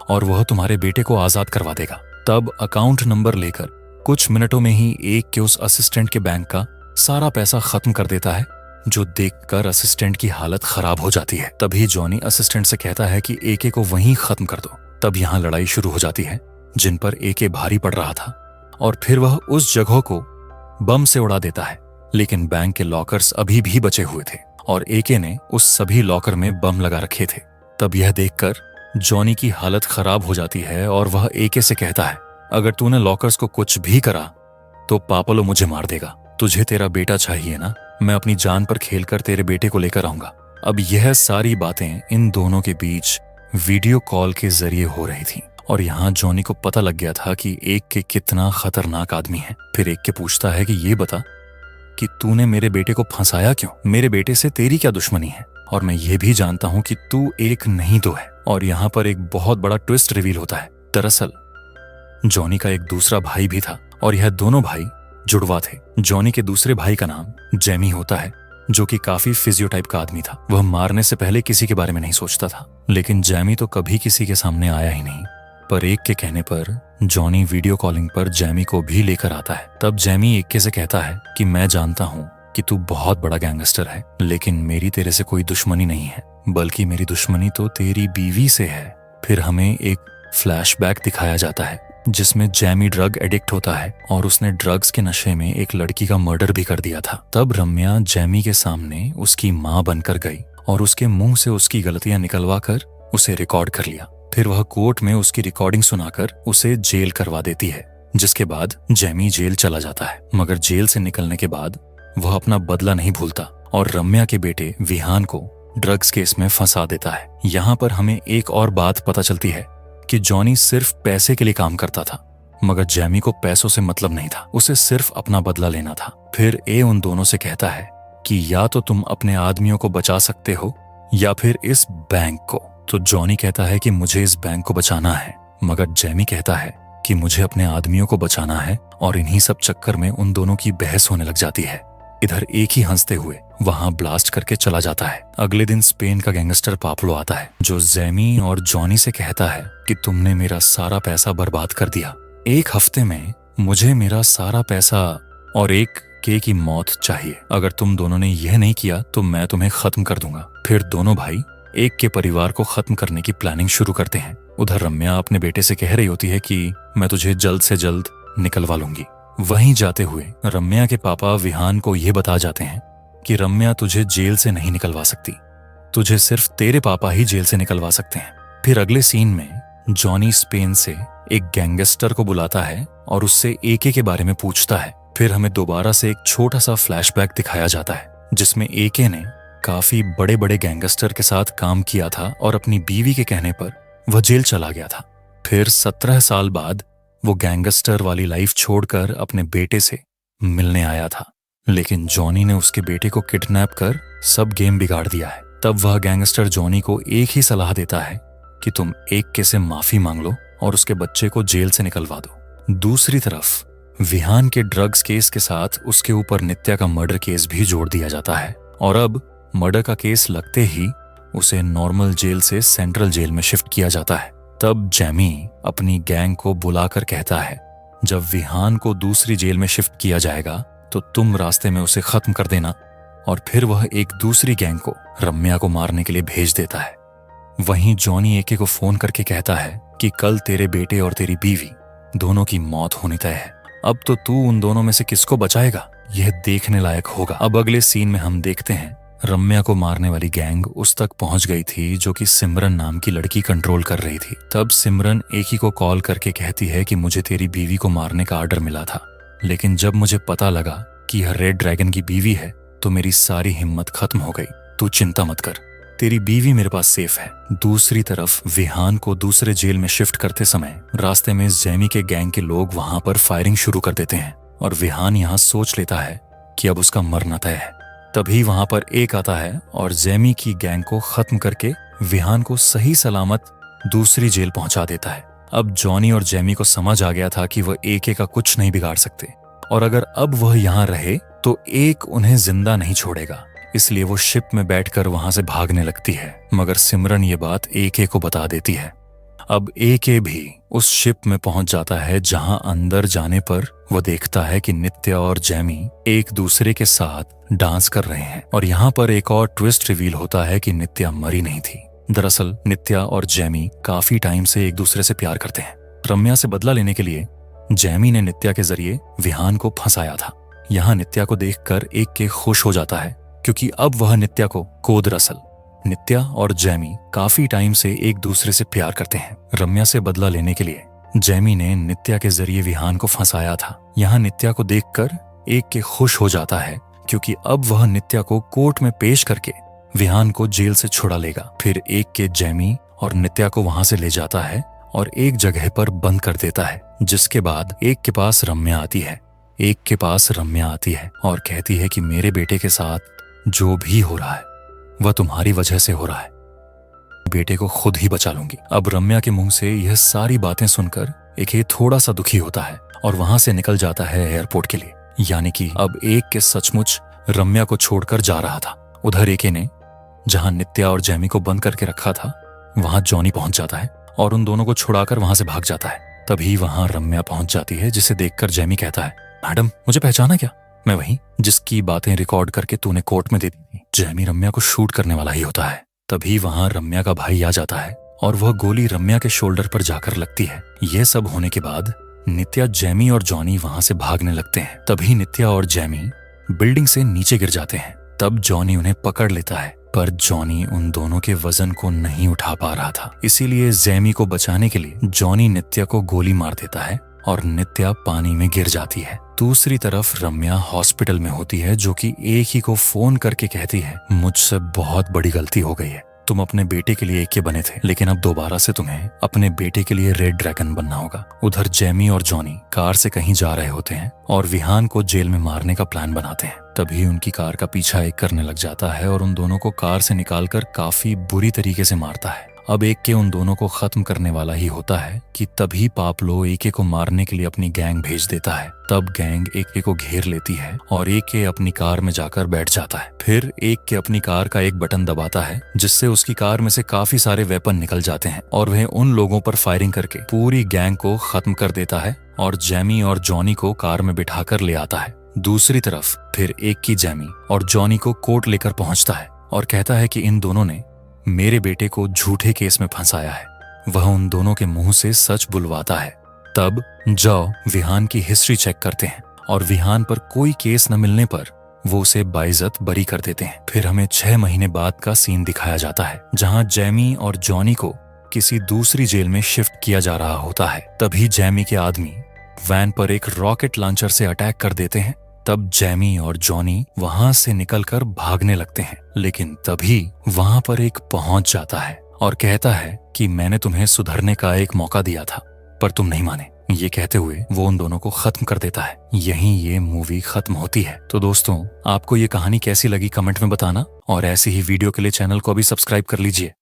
और वह तुम्हारे बेटे को आजाद करवा देगा। तब अकाउंट नंबर लेकर कुछ मिनटों में ही एक के उस असिस्टेंट के बैंक का सारा पैसा खत्म कर देता है, जो देखकर असिस्टेंट की हालत खराब हो जाती है। तभी जॉनी असिस्टेंट से कहता है कि एके को वहीं खत्म कर दो। तब यहाँ लड़ाई शुरू हो जाती है जिन पर एके भारी पड़ रहा था, और फिर वह उस जगह को बम से उड़ा देता है। लेकिन बैंक के लॉकर्स अभी भी बचे हुए थे और एके ने उस सभी लॉकर में बम लगा रखे थे। तब यह देखकर जॉनी की हालत खराब हो जाती है और वह एके से कहता है, अगर तूने लॉकर्स को कुछ भी करा तो पापलो मुझे मार देगा। तुझे तेरा बेटा चाहिए ना, मैं अपनी जान पर खेलकर तेरे बेटे को लेकर आऊंगा। अब यह सारी बातें इन दोनों के बीच वीडियो कॉल के जरिए हो रही थी और यहाँ जॉनी को पता लग गया था कि एक के कितना खतरनाक आदमी है। फिर एक के पूछता है कि ये बता कि तूने मेरे बेटे को फंसाया क्यों? मेरे बेटे से तेरी क्या दुश्मनी है? और मैं ये भी जानता हूं कि तू एक नहीं दो है। और यहाँ पर एक बहुत बड़ा ट्विस्ट रिवील होता है। दरअसल जॉनी का एक दूसरा भाई भी था और यह दोनों भाई जुड़वा थे। जॉनी के दूसरे भाई का नाम जेमी होता है, जो कि काफी फिजियो टाइप का आदमी था। वह मारने से पहले किसी के बारे में नहीं सोचता था, लेकिन जेमी तो कभी किसी के सामने आया ही नहीं। पर एक के कहने पर जॉनी वीडियो कॉलिंग पर जेमी को भी लेकर आता है। तब जेमी एक से कहता है कि मैं जानता हूँ कि तू बहुत बड़ा गैंगस्टर है, लेकिन मेरी तेरे से कोई दुश्मनी नहीं है, बल्कि मेरी दुश्मनी तो तेरी बीवी से है। फिर हमें एक फ्लैशबैक दिखाया जाता है जिसमें जेमी ड्रग एडिक्ट होता है और उसने ड्रग्स के नशे में एक लड़की का मर्डर भी कर दिया था। तब रम्या जेमी के सामने उसकी माँ बनकर गई और उसके मुंह से उसकी गलतियां निकलवा कर उसे रिकॉर्ड कर लिया। फिर वह कोर्ट में उसकी रिकॉर्डिंग सुनाकर उसे जेल करवा देती है, जिसके बाद जेमी जेल चला जाता है। मगर जेल से निकलने के बाद वह अपना बदला नहीं भूलता और रम्या के बेटे विहान को ड्रग्स केस में फंसा देता है। यहाँ पर हमें एक और बात पता चलती है कि जॉनी सिर्फ पैसे के लिए काम करता था, मगर जेमी को पैसों से मतलब नहीं था, उसे सिर्फ अपना बदला लेना था। फिर ए उन दोनों से कहता है कि या तो तुम अपने आदमियों को बचा सकते हो या फिर इस बैंक को। तो जॉनी कहता है कि मुझे इस बैंक को बचाना है, मगर जेमी कहता है कि मुझे अपने आदमियों को बचाना है। और इन्हीं सब चक्कर में उन दोनों की बहस होने लग जाती है। इधर एक ही हंसते हुए वहां ब्लास्ट करके चला जाता है। अगले दिन स्पेन का गैंगस्टर पापलो आता है, जो जेमी और जॉनी से कहता है कि तुमने मेरा सारा पैसा बर्बाद कर दिया। एक हफ्ते में मुझे मेरा सारा पैसा और एक के की मौत चाहिए। अगर तुम दोनों ने यह नहीं किया तो मैं तुम्हें खत्म कर दूंगा। फिर दोनों भाई एक के परिवार को खत्म करने की प्लानिंग शुरू करते हैं। उधर रम्या अपने बेटे से कह रही होती है कि मैं तुझे जल्द से जल्द निकलवा लूंगी। वहीं जाते हुए रम्या के पापा विहान को यह बता जाते हैं कि रम्या तुझे जेल से नहीं निकलवा सकती, तुझे सिर्फ तेरे पापा ही जेल से निकलवा सकते हैं। फिर अगले सीन में जॉनी स्पेन से एक गैंगस्टर को बुलाता है और उससे एके के बारे में पूछता है। फिर हमें दोबारा से एक छोटा सा फ्लैशबैक दिखाया जाता है जिसमें एके ने काफी बड़े बड़े गैंगस्टर के साथ काम किया था और अपनी बीवी के कहने पर वह जेल चला गया था। फिर 17 साल बाद वो गैंगस्टर वाली लाइफ छोड़कर अपने बेटे से मिलने आया था, लेकिन जॉनी ने उसके बेटे को किडनैप कर सब गेम बिगाड़ दिया है। तब वह गैंगस्टर जॉनी को एक ही सलाह देता है कि तुम एक के से माफी मांग लो और उसके बच्चे को जेल से निकलवा दो। दूसरी तरफ विहान के ड्रग्स केस के साथ उसके ऊपर नित्या का मर्डर केस भी जोड़ दिया जाता है और अब मर्डर का केस लगते ही उसे नॉर्मल जेल से सेंट्रल जेल में शिफ्ट किया जाता है। तब जेमी अपनी गैंग को बुलाकर कहता है, जब विहान को दूसरी जेल में शिफ्ट किया जाएगा तो तुम रास्ते में उसे खत्म कर देना। और फिर वह एक दूसरी गैंग को रम्या को मारने के लिए भेज देता है। वहीं जॉनी एके को फोन करके कहता है कि कल तेरे बेटे और तेरी बीवी दोनों की मौत होनी तय है। अब तो तू उन दोनों में से किसको बचाएगा, यह देखने लायक होगा। अब अगले सीन में हम देखते हैं रम्या को मारने वाली गैंग उस तक पहुंच गई थी जो कि सिमरन नाम की लड़की कंट्रोल कर रही थी। तब सिमरन एकी को कॉल करके कहती है कि मुझे तेरी बीवी को मारने का ऑर्डर मिला था, लेकिन जब मुझे पता लगा कि यह रेड ड्रैगन की बीवी है तो मेरी सारी हिम्मत खत्म हो गई। तू चिंता मत कर, तेरी बीवी मेरे पास सेफ है। दूसरी तरफ विहान को दूसरे जेल में शिफ्ट करते समय रास्ते में जेमी के गैंग के लोग वहां पर फायरिंग शुरू कर देते हैं और विहान यहाँ सोच लेता है कि अब उसका मरना तय है। तभी वहां पर एक आता है और जेमी की गैंग को खत्म करके विहान को सही सलामत दूसरी जेल पहुंचा देता है। अब जॉनी और जेमी को समझ आ गया था कि वह एके का कुछ नहीं बिगाड़ सकते और अगर अब वह यहाँ रहे तो एक उन्हें जिंदा नहीं छोड़ेगा, इसलिए वो शिप में बैठकर वहां से भागने लगती है। मगर सिमरन ये बात एके को बता देती है। अब एके भी उस शिप में पहुंच जाता है, जहां अंदर जाने पर वो देखता है कि नित्या और जैमी एक दूसरे के साथ डांस कर रहे हैं। और यहाँ पर एक और ट्विस्ट रिवील होता है कि नित्या मरी नहीं थी। दरअसल नित्या और जैमी काफी टाइम से एक दूसरे से प्यार करते हैं। रम्या से बदला लेने के लिए जैमी ने नित्या के जरिए विहान को फंसाया था। यहाँ नित्या को देखकर एके खुश हो जाता है, क्योंकि अब वह नित्या को दरअसल नित्या और जैमी काफी टाइम से एक दूसरे से प्यार करते हैं। रम्या से बदला लेने के लिए जैमी ने नित्या के जरिए विहान को फंसाया था। यहाँ नित्या को देखकर एके खुश हो जाता है, क्योंकि अब वह नित्या को कोर्ट में पेश करके विहान को जेल से छुड़ा लेगा। फिर एके जैमी और नित्या को वहां से ले जाता है और एक जगह पर बंद कर देता है, जिसके बाद एक के पास रम्या आती है और कहती है कि मेरे बेटे के साथ जो भी हो रहा है वह तुम्हारी वजह से हो रहा है, बेटे को खुद ही बचा लूंगी। अब रम्या के मुंह से यह सारी बातें सुनकर एके थोड़ा सा दुखी होता है और वहां से निकल जाता है एयरपोर्ट के लिए। यानी कि अब एके सचमुच रम्या को छोड़कर जा रहा था। उधर एके ने जहां नित्या और जैमी को बंद करके रखा था, वहां जॉनी पहुंच जाता है और उन दोनों को छुड़ाकर वहां से भाग जाता है। तभी वहां रम्या पहुंच जाती है, जिसे देखकर जैमी कहता है, मैडम मुझे पहचाना क्या? मैं वही जिसकी बातें रिकॉर्ड करके तूने कोर्ट में दे दी थी। जैमी रम्या को शूट करने वाला ही होता है। तभी वहां रम्या का भाई आ जाता है और वह गोली रम्या के शोल्डर पर जाकर लगती है। यह सब होने के बाद नित्या, जैमी और जॉनी वहां से भागने लगते हैं। तभी नित्या और जैमी बिल्डिंग से नीचे गिर जाते हैं। तब जॉनी उन्हें पकड़ लेता है, पर जॉनी उन दोनों के वजन को नहीं उठा पा रहा था। इसीलिए जैमी को बचाने के लिए जॉनी नित्या को गोली मार देता है और नित्या पानी में गिर जाती है। दूसरी तरफ रम्या हॉस्पिटल में होती है, जो कि एक ही को फोन करके कहती है, मुझसे बहुत बड़ी गलती हो गई है। तुम अपने बेटे के लिए एके बने थे, लेकिन अब दोबारा से तुम्हें अपने बेटे के लिए रेड ड्रैगन बनना होगा। उधर जैमी और जॉनी कार से कहीं जा रहे होते हैं और विहान को जेल में मारने का प्लान बनाते हैं। तभी उनकी कार का पीछा एक करने लग जाता है और उन दोनों को कार से निकालकर काफी बुरी तरीके से मारता है। अब एके उन दोनों को खत्म करने वाला ही होता है कि तभी पापलो एके को मारने के लिए अपनी गैंग भेज देता है। तब गैंग एके को घेर लेती है और एके अपनी कार में जाकर बैठ जाता है। फिर एके अपनी कार का एक बटन दबाता है, जिससे उसकी कार में से काफी सारे वेपन निकल जाते हैं और वह उन लोगों पर फायरिंग करके पूरी गैंग को खत्म कर देता है और जैमी और जॉनी को कार में बिठाकर ले आता है। दूसरी तरफ फिर एके जैमी और जॉनी को कोर्ट लेकर पहुंचता है और कहता है कि इन दोनों ने मेरे बेटे को झूठे केस में फंसाया है। वह उन दोनों के मुंह से सच बुलवाता है। तब जाओ विहान की हिस्ट्री चेक करते हैं और विहान पर कोई केस न मिलने पर वो उसे बाइज्जत बरी कर देते हैं। फिर हमें 6 महीने बाद का सीन दिखाया जाता है, जहां जैमी और जॉनी को किसी दूसरी जेल में शिफ्ट किया जा रहा होता है। तभी जैमी के आदमी वैन पर एक रॉकेट लॉन्चर से अटैक कर देते हैं। तब जैमी और जॉनी वहां से निकलकर भागने लगते हैं, लेकिन तभी वहां पर एक पहुंच जाता है और कहता है कि मैंने तुम्हें सुधरने का एक मौका दिया था, पर तुम नहीं माने। ये कहते हुए वो उन दोनों को खत्म कर देता है। यहीं ये मूवी खत्म होती है। तो दोस्तों, आपको ये कहानी कैसी लगी कमेंट में बताना और ऐसी ही वीडियो के लिए चैनल को अभी सब्सक्राइब कर लीजिए।